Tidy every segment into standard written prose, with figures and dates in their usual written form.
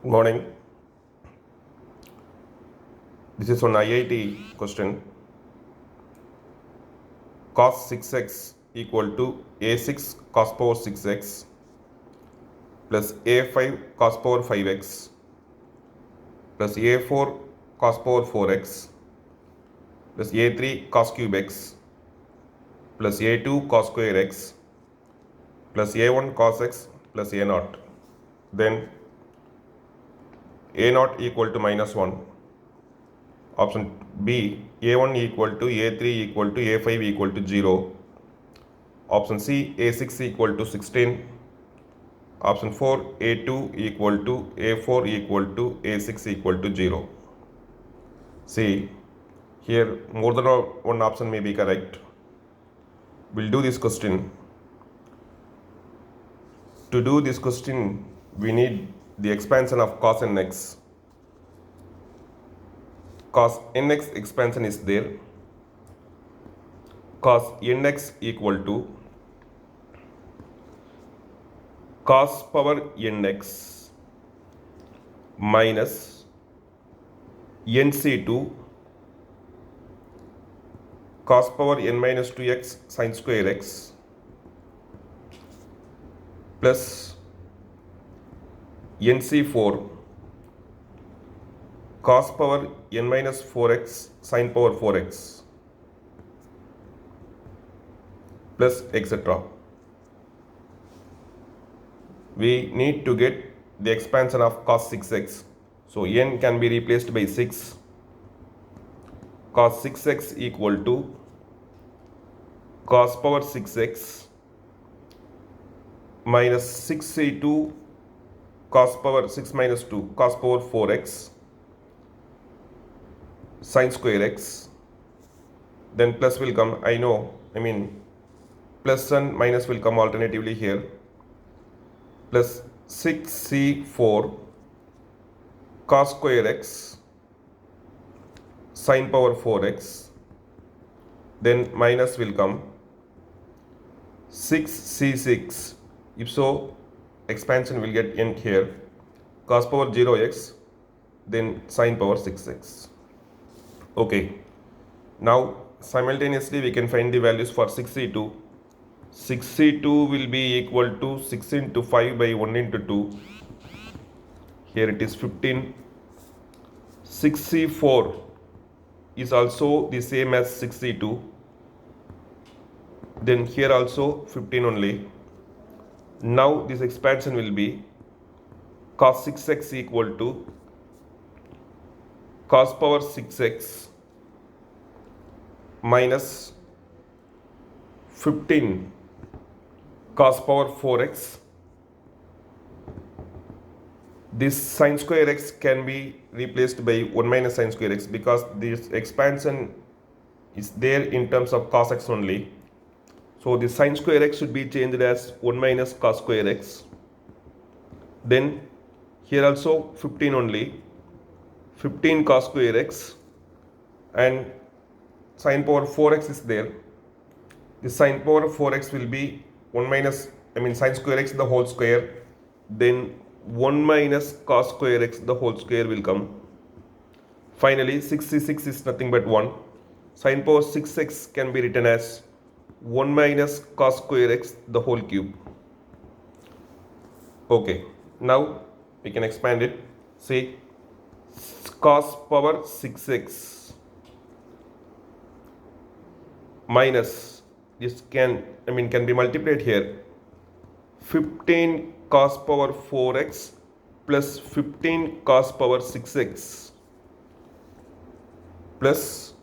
Good morning. This is one IIT question. Cos 6x equal to a6 cos power 6x plus a5 cos power 5x plus a4 cos power 4x plus a3 cos cube x plus a2 cos square x plus a1 cos x plus a naught. Then a naught equal to -1. Option B, a1 equal to a3 equal to a5 equal to 0. Option C, a6 equal to 16. Option 4, a2 equal to a4 equal to a6 equal to 0. See, here more than one option may be correct. We'll do this question. To do this question, we need the expansion of cos nx. Cos nx expansion is there. Cos nx equal to cos power nx minus nc2 cos power n minus 2x sin square x plus nc4 cos power n minus 4x sin power 4x plus etc. We need to get the expansion of cos 6x. So n can be replaced by 6. Cos 6x equal to cos power 6x minus 6c2 cos power 6 minus 2 cos power 4x sin square x. Then plus will come, plus and minus will come alternatively here. Plus 6c4 cos square x sin power 4x. Then minus will come 6c6. If so, expansion will get end here. Cos power 0x, then sin power 6x. Okay. Now simultaneously we can find the values for 6c2. 6c2 will be equal to 6 into 5 by 1 into 2. Here it is 15. 6c4 is also the same as 6c2. Then here also 15 only. Now this expansion will be cos 6x equal to cos power 6x minus 15 cos power 4x. This sin square x can be replaced by 1 minus sin square x because this expansion is there in terms of cos x only. So the sin square x should be changed as 1 minus cos square x. Then here also 15 only. 15 cos square x and sin power 4x is there. The sin power 4x will be 1 minus, sin square x the whole square. Then 1 minus cos square x the whole square will come. Finally, 66 is nothing but 1. Sin power 6x can be written as 1 minus cos square x the whole cube. Okay, now we can expand it. See, cos power 6x minus this can be multiplied here. 15 cos power 4x plus 15 cos power 6x plus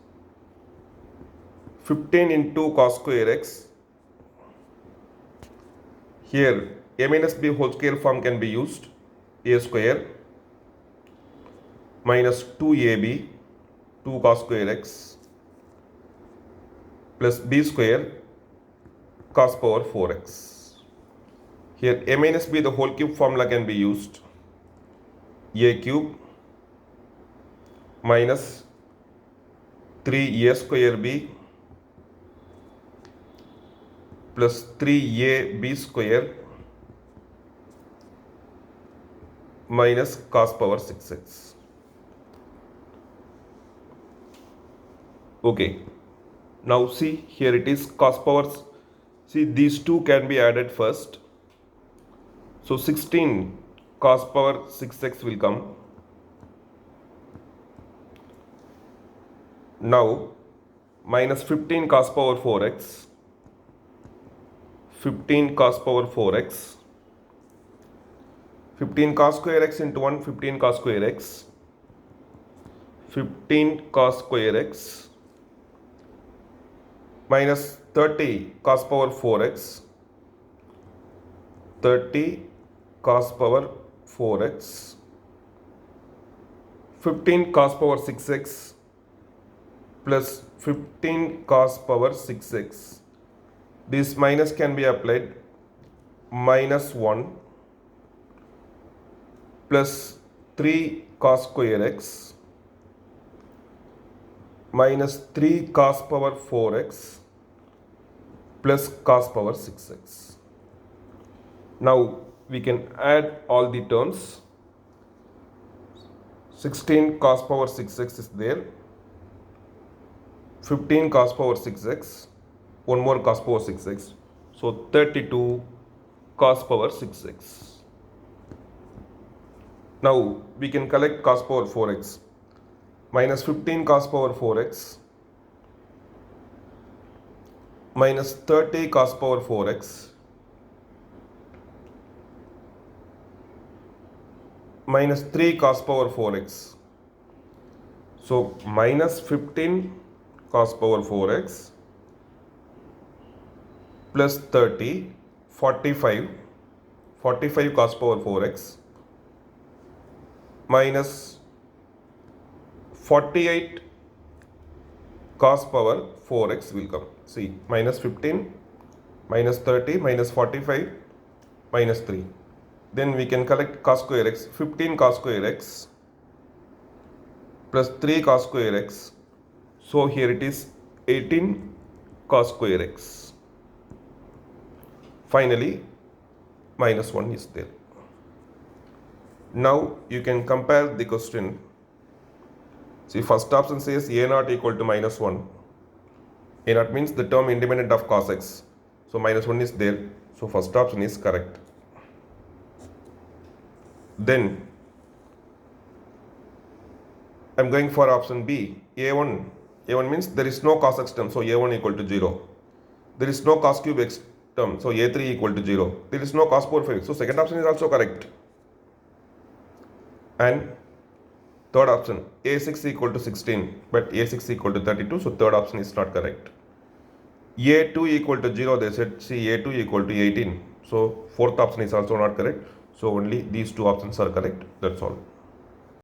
15 into cos square x. Here a minus b whole square form can be used. A square minus 2ab 2 cos square x plus b square cos power 4x. Here a minus b the whole cube formula can be used. A cube minus 3a square b plus 3ab square minus cos power 6x. Okay, now see here it is cos power. See, these two can be added first. So 16 cos power 6x will come. Now minus 15 cos power 4x. 15 cos power 4x. 15 cos square x into 1, 15 cos square x. 15 cos square x minus 30 cos power 4x. 30 cos power 4x. 15 cos power 6x plus 15 cos power 6x. This minus can be applied. Minus 1 plus 3 cos square x minus 3 cos power 4x plus cos power 6x. Now we can add all the terms. 16 cos power 6x is there. 15 cos power 6x. One more cos power 6x. So 32 cos power 6x. Now we can collect cos power 4x. Minus 15 cos power 4x minus 30 cos power 4x minus 3 cos power 4x. So minus 15 cos power 4x plus 30, 45 cos power 4x minus 48 cos power 4x will come. See, minus 15, minus 30, minus 45, minus 3. Then we can collect cos square x. 15 cos square x plus 3 cos square x. So here it is 18 cos square x. Finally, minus 1 is there. Now you can compare the question. See, first option says a naught equal to minus 1. A naught means the term independent of cos x. So minus 1 is there. So first option is correct. Then I am going for option B. A1. A1 means there is no cos x term. So A1 equal to 0. There is no cos cube x term. So A3 equal to 0. There is no cos power 5. So second option is also correct. And third option, A6 equal to 16, but A6 equal to 32, so third option is not correct. A2 equal to 0, they said, see, A2 equal to 18, so fourth option is also not correct. So only these two options are correct, that's all.